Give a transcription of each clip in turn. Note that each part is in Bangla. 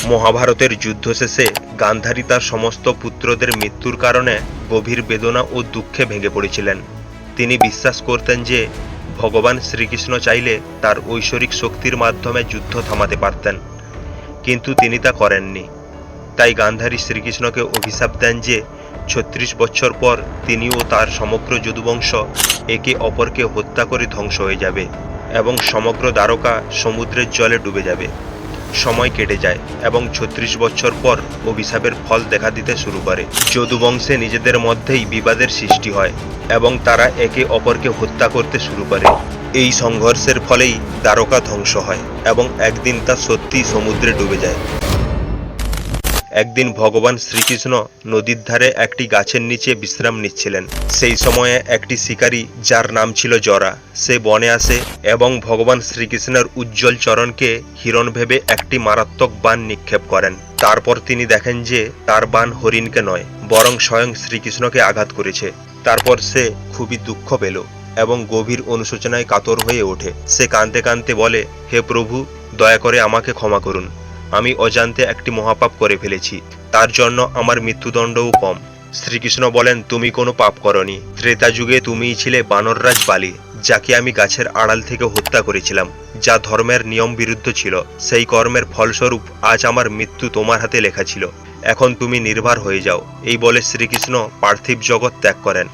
মহাভারতের যুদ্ধ শেষে গান্ধারী তার সমস্ত পুত্রদের মৃত্যুর কারণে গভীর বেদনা ও দুঃখে ভেঙে পড়েছিলেন। তিনি বিশ্বাস করতেন যে ভগবান শ্রীকৃষ্ণ চাইলে তার ঐশ্বরিক শক্তির মাধ্যমে যুদ্ধ থামাতে পারতেন, কিন্তু তিনি তা করেননি। তাই গান্ধারী শ্রীকৃষ্ণকে অভিশাপ দেন যে ৩৬ বছর পর তিনি ও তার সমগ্র যদুবংশ একে অপরকে হত্যা করে ধ্বংস হয়ে যাবে এবং সমগ্র দ্বারকা সমুদ্রের জলে ডুবে যাবে। সময় কেটে যায় এবং ৩৬ বছর পর অভিশাপের ফল দেখা দিতে শুরু করে। যদুবংশে নিজেদের মধ্যেই বিবাদের সৃষ্টি হয় এবং তারা একে অপরকে হত্যা করতে শুরু করে। এই সংঘর্ষের ফলেই দ্বারকা ধ্বংস হয় এবং একদিন তা সত্যিই সমুদ্রে ডুবে যায়। একদিন ভগবান শ্রীকৃষ্ণ নদীর ধারে একটি গাছের নিচে বিশ্রাম নিচ্ছিলেন। সেই সময়ে একটি শিকারী যার নাম ছিল জরা, সে বনে আসে এবং ভগবান শ্রীকৃষ্ণের উজ্জ্বল চরণকে হিরণ ভেবে একটি মারাত্মক বাণ নিক্ষেপ করেন। তারপর তিনি দেখেন যে তার বাণ হরিণকে নয়, বরং স্বয়ং শ্রীকৃষ্ণকে আঘাত করেছে। তারপর সে খুবই দুঃখ পেল এবং গভীর অনুশোচনায় কাতর হয়ে ওঠে। সে কাঁদতে কাঁদতে বলে, হে প্রভু, দয়া করে আমাকে ক্ষমা করুন। আমি অজান্তে একটি মহাপাপ করে ফেলেছি, তার জন্য আমার মৃত্যুদণ্ডও কম। শ্রীকৃষ্ণ বলেন, তুমি কোনো পাপ করনি। ত্রেতা যুগে তুমিই ছিলে বানররাজ বালি, যাকে আমি গাছের আড়াল থেকে হত্যা করেছিলাম, যা ধর্মের নিয়ম বিরুদ্ধ ছিল। সেই কর্মের ফলস্বরূপ আজ আমার মৃত্যু তোমার হাতে লেখা ছিল। এখন তুমি নির্ভর হয়ে যাও। এই বলে শ্রীকৃষ্ণ পার্থিব জগৎ ত্যাগ করেন।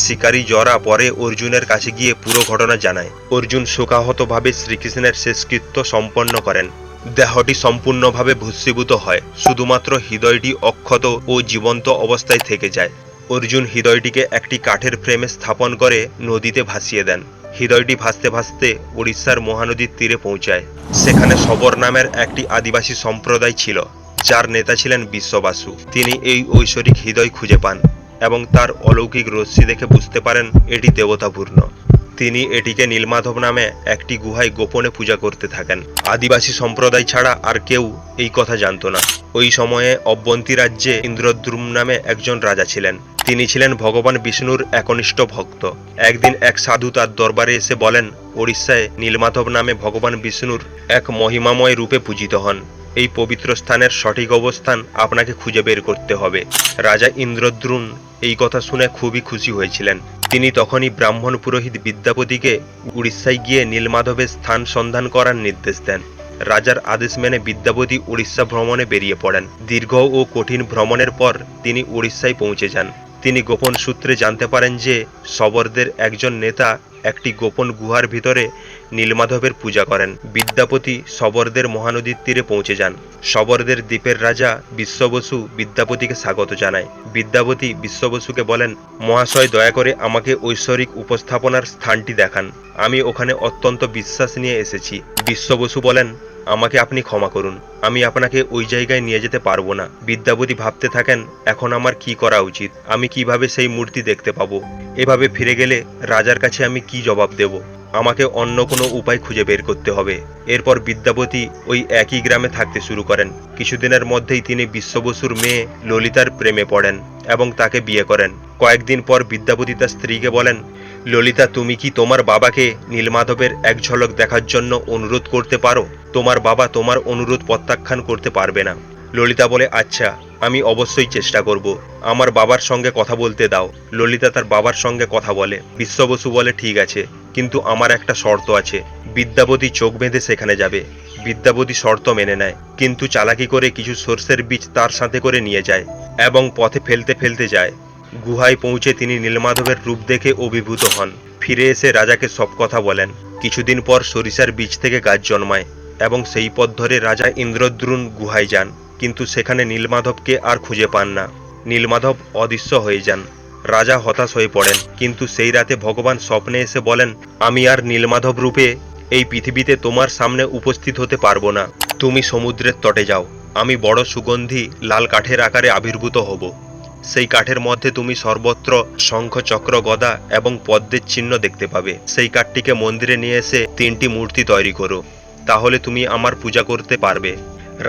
শিকারী জরা পরে অর্জুনের কাছে গিয়ে পুরো ঘটনা জানায়। অর্জুন শোকাহতভাবে শ্রীকৃষ্ণের শেষকৃত্য সম্পন্ন করেন। দেহটি সম্পূর্ণভাবে ভস্মীভূত হয়, শুধুমাত্র হৃদয়টি অক্ষত ও জীবন্ত অবস্থায় থেকে যায়। অর্জুন হৃদয়টিকে একটি কাঠের ফ্রেমে স্থাপন করে নদীতে ভাসিয়ে দেন। হৃদয়টি ভাসতে ভাসতে উড়িষ্যার মহানদীর তীরে পৌঁছায়। সেখানে শবর নামের একটি আদিবাসী সম্প্রদায় ছিল, যার নেতা ছিলেন বিশ্ববাসু। তিনি এই ঐশ্বরিক হৃদয় খুঁজে পান এবং তার অলৌকিক রশ্মি দেখে বুঝতে পারেন এটি দেবতাপূর্ণ। তিনি এটিকে নীলমাধব নামে একটি গুহায় গোপনে পূজা করতে থাকেন। আদিবাসী সম্প্রদায় ছাড়া আর কেউ এই কথা জানত না। ওই সময়ে অবন্তী রাজ্যে ইন্দ্রদ্যুম্ন নামে একজন রাজা ছিলেন। তিনি ছিলেন ভগবান বিষ্ণুর একনিষ্ঠ ভক্ত। একদিন এক সাধু তার দরবারে এসে বলেন, ওড়িশায় নীলমাধব নামে ভগবান বিষ্ণুর এক মহিমাময় রূপে পূজিত হন। এই পবিত্র স্থানের সঠিক অবস্থান আপনাকে খুঁজে বের করতে হবে। রাজা ইন্দ্রদ্যুম্ন এই কথা শুনে খুবই খুশি হয়েছিলেন। তিনি তখনই ব্রাহ্মণ পুরোহিত বিদ্যাপতিকে উড়িষ্যায় গিয়ে নীলমাধবের স্থান সন্ধান করার নির্দেশ দেন। রাজার আদেশ মেনে বিদ্যাপতি উড়িষ্যা ভ্রমণে বেরিয়ে পড়েন। দীর্ঘ ও কঠিন ভ্রমণের পর তিনি উড়িষ্যায় পৌঁছে যান। তিনি গোপন সূত্রে জানতে পারেন যে শবরদের একজন নেতা একটি গোপন গুহার ভিতরে নীলমাধবের পূজা করেন। বিদ্যাপতি শবরদের মহানদীর তীরে পৌঁছে যান। শবরদের দ্বীপের রাজা বিশ্ববসু বিদ্যাপতিকে স্বাগত জানায়। বিদ্যাপতি বিশ্ববসুকে বলেন, মহাশয়, দয়া করে আমাকে ঐশ্বরিক উপস্থাপনার স্থানটি দেখান। আমি ওখানে অত্যন্ত বিশ্বাস নিয়ে এসেছি। বিশ্ববসু বলেন, আমাকে আপনি ক্ষমা করুন, আমি আপনাকে ওই জায়গায় নিয়ে যেতে পারবো না। বিদ্যাপতি ভাবতে থাকেন, এখন আমার কি করা উচিত? আমি কিভাবে সেই মূর্তি দেখতে পাবো? এভাবে ফিরে গেলে রাজার কাছে আমি কি জবাব দেব? আমাকে অন্য কোনো উপায় খুঁজে বের করতে হবে। এরপর বিদ্যাপতি ওই একই গ্রামে থাকতে শুরু করেন। কিছুদিনের মধ্যেই তিনি বিশ্ববসুর মেয়ে ললিতার প্রেমে পড়েন এবং তাকে বিয়ে করেন। কয়েকদিন পর বিদ্যাপতি তার স্ত্রীকে বলেন, ললিতা, তুমি কি তোমার বাবাকে নীলমাধবের এক ঝলক দেখার জন্য অনুরোধ করতে পারো? তোমার বাবা তোমার অনুরোধ প্রত্যাখ্যান করতে পারবে না। ললিতা বলে, আচ্ছা, আমি অবশ্যই চেষ্টা করব। আমার বাবার সঙ্গে কথা বলতে দাও। ললিতা তার বাবার সঙ্গে কথা বলে। বিশ্ববসু বলে, ঠিক আছে, কিন্তু আমার একটা শর্ত আছে। বিদ্যাপতি চোখ বেঁধে সেখানে যাবে। বিদ্যাপতি শর্ত মেনে নেয়, কিন্তু চালাকি করে কিছু সর্ষের বীজ তার সাথে করে নিয়ে যায় এবং পথে ফেলতে ফেলতে যায়। গুহায় পৌঁছে তিনি নীলমাধবের রূপ দেখে অভিভূত হন। ফিরে এসে রাজাকে সব কথা বলেন। কিছুদিন পর সরিষার বীজ থেকে গাছ জন্মায় এবং সেই পথ ধরে রাজা ইন্দ্রদ্যুম্ন গুহায় যান, কিন্তু সেখানে নীলমাধবকে আর খুঁজে পান না। নীলমাধব অদৃশ্য হয়ে যান। রাজা হতাশ হয়ে পড়েন, কিন্তু সেই রাতে ভগবান স্বপ্নে এসে বলেন, আমি আর নীলমাধব রূপে এই পৃথিবীতে তোমার সামনে উপস্থিত হতে পারবো না। তুমি সমুদ্রের তটে যাও। আমি বড় সুগন্ধি লাল কাঠের আকারে আবির্ভূত হব। সেই কাঠের মধ্যে তুমি সর্বত্র শঙ্খ, চক্র, গদা এবং পদ্মের চিহ্ন দেখতে পাবে। সেই কাঠটিকে মন্দিরে নিয়ে এসে 3টি মূর্তি তৈরি করো, তাহলে তুমি আমার পূজা করতে পারবে।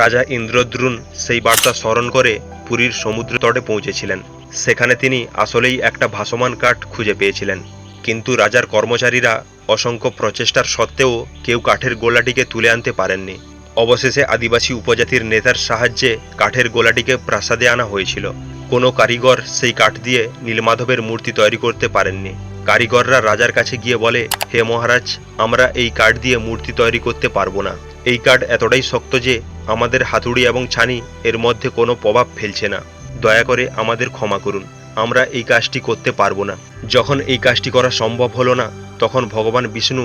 রাজা ইন্দ্রদ্যুম্ন সেই বার্তা স্মরণ করে পুরীর সমুদ্র তটে পৌঁছেছিলেন। সেখানে তিনি আসলেই একটা ভাসমান কাঠ খুঁজে পেয়েছিলেন, কিন্তু রাজার কর্মচারীরা অসংখ্য প্রচেষ্টার সত্ত্বেও কেউ কাঠের গোলাটিকে তুলে আনতে পারেননি। অবশেষে আদিবাসী উপজাতির নেতার সাহায্যে কাঠের গোলাটিকে প্রাসাদে আনা হয়েছিল। কোনো কারিগর সেই কাঠ দিয়ে নীলমাধবের মূর্তি তৈরি করতে পারেননি। কারিগররা রাজার কাছে গিয়ে বলে, হে মহারাজ, আমরা এই কাঠ দিয়ে মূর্তি তৈরি করতে পারবো না। এই কাঠ এতটাই শক্ত যে আমাদের হাতুড়ি এবং ছানি এর মধ্যে কোনো প্রভাব ফেলছে না। দয়া করে আমাদের ক্ষমা করুন, আমরা এই কাজটি করতে পারবো না। যখন এই কাজটি করা সম্ভব হলো না, তখন ভগবান বিষ্ণু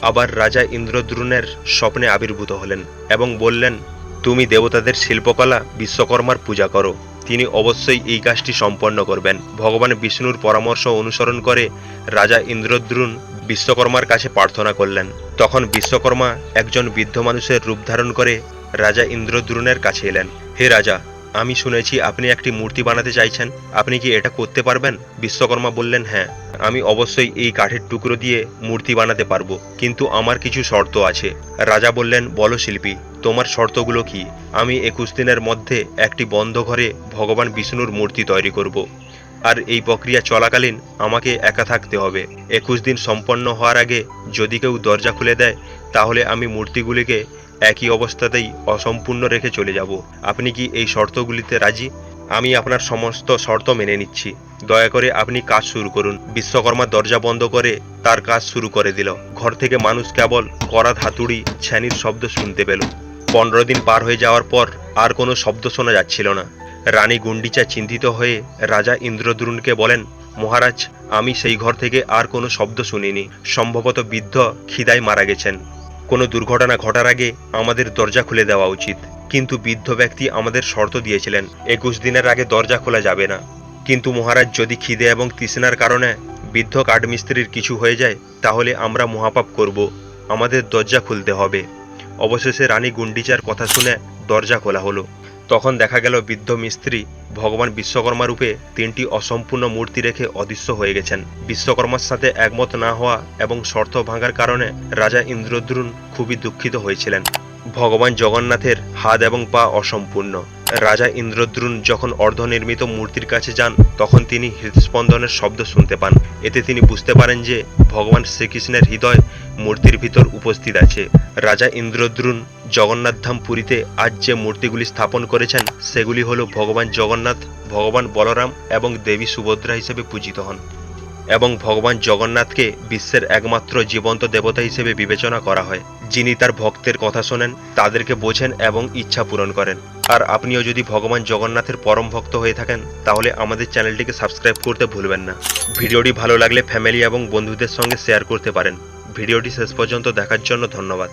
আবার রাজা ইন্দ্রদ্রুনের স্বপ্নে আবির্ভূত হলেন এবং বললেন, তুমি দেবতাদের শিল্পকলা বিশ্বকর্মার পূজা করো, তিনি অবশ্যই এই কাজটি সম্পন্ন করবেন। ভগবান বিষ্ণুর পরামর্শ অনুসরণ করে রাজা ইন্দ্রদ্রুন বিশ্বকর্মার কাছে প্রার্থনা করলেন। তখন বিশ্বকর্মা একজন বৃদ্ধ মানুষের রূপ ধারণ করে রাজা ইন্দ্রদ্রুনের কাছে এলেন। হে রাজা, আমি শুনেছি আপনি একটি মূর্তি বানাতে চাইছেন, আপনি কি এটা করতে পারবেন? বিশ্বকর্মা বললেন, হ্যাঁ, আমি অবশ্যই এই কাঠের টুকরো দিয়ে মূর্তি বানাতে পারবো, কিন্তু আমার কিছু শর্ত আছে। রাজা বললেন, বলো শিল্পী, তোমার শর্তগুলো কি? আমি 21 দিনের মধ্যে একটি বন্ধ ঘরে ভগবান বিষ্ণুর মূর্তি তৈরি করব, আর এই প্রক্রিয়া চলাকালীন আমাকে একা থাকতে হবে। 21 দিন সম্পন্ন হওয়ার আগে যদি কেউ দরজা খুলে দেয়, তাহলে আমি মূর্তিগুলিকে একই অবস্থাতেই অসম্পূর্ণ রেখে চলে যাব। আপনি কি এই শর্তগুলিতে রাজি? আমি আপনার সমস্ত শর্ত মেনে নিচ্ছি, দয়া করে আপনি কাজ শুরু করুন। বিশ্বকর্মা দরজা বন্ধ করে তার কাজ শুরু করে দিল। ঘর থেকে মানুষ কেবল করাত হাতুড়ি ছানির শব্দ শুনতে পেল। 15 দিন পার হয়ে যাওয়ার পর আর কোনো শব্দ শোনা যাচ্ছিল না। রানী গুন্ডিচা চিন্তিত হয়ে রাজা ইন্দ্রদ্রুনকে বলেন, মহারাজ, আমি সেই ঘর থেকে আর কোনো শব্দ শুনিনি, সম্ভবত বৃদ্ধ খিদায় মারা গেছেন। কোনো দুর্ঘটনা ঘটার আগে আমাদের দরজা খুলে দেওয়া উচিত। কিন্তু বৃদ্ধ ব্যক্তি আমাদের শর্ত দিয়েছিলেন, 21 দিনের আগে দরজা খোলা যাবে না। কিন্তু মহারাজ, যদি খিদে এবং তৃষ্ণার কারণে বৃদ্ধ কাঠমিস্ত্রির কিছু হয়ে যায়, তাহলে আমরা মহাপাপ করব, আমাদের দরজা খুলতে হবে। অবশেষে রানী গুন্ডিচার কথা শুনে দরজা খোলা হলো। তখন দেখা গেল বৃদ্ধ মিস্ত্রি ভগবান বিশ্বকর্মা রূপে 3টি অসম্পূর্ণ মূর্তি রেখে অদৃশ্য হয়ে গেছেন। বিশ্বকর্মার সাথে একমত না হওয়া এবং শর্ত ভাঙার কারণে রাজা ইন্দ্রদ্রুন খুবই দুঃখিত হয়েছিলেন। ভগবান জগন্নাথের হাত এবং পা অসম্পূর্ণ। রাজা ইন্দ্রদ্রুন যখন অর্ধনির্মিত মূর্তির কাছে যান, তখন তিনি হৃদস্পন্দনের শব্দ শুনতে পান। এতে তিনি বুঝতে পারেন যে ভগবান শ্রীকৃষ্ণের হৃদয় মূর্তির ভিতর উপস্থিত আছে। রাজা ইন্দ্রদ্রুন জগন্নাথধাম পুরীতে আজ যে মূর্তিগুলি স্থাপন করেছেন, সেগুলি হল ভগবান জগন্নাথ, ভগবান বলরাম এবং দেবী সুভদ্রা হিসেবে পূজিত হন। এবং ভগবান জগন্নাথকে বিশ্বের একমাত্র জীবন্ত দেবতা হিসেবে বিবেচনা করা হয়, যিনি তার ভক্তের কথা শোনেন, তাদেরকে বোঝেন এবং ইচ্ছা পূরণ করেন। আর আপনিও যদি ভগবান জগন্নাথের পরম ভক্ত হয়ে থাকেন, তাহলে আমাদের চ্যানেলটিকে সাবস্ক্রাইব করতে ভুলবেন না। ভিডিওটি ভালো লাগলে ফ্যামিলি এবং বন্ধুদের সঙ্গে শেয়ার করতে পারেন। ভিডিওটি শেষ পর্যন্ত দেখার জন্য ধন্যবাদ।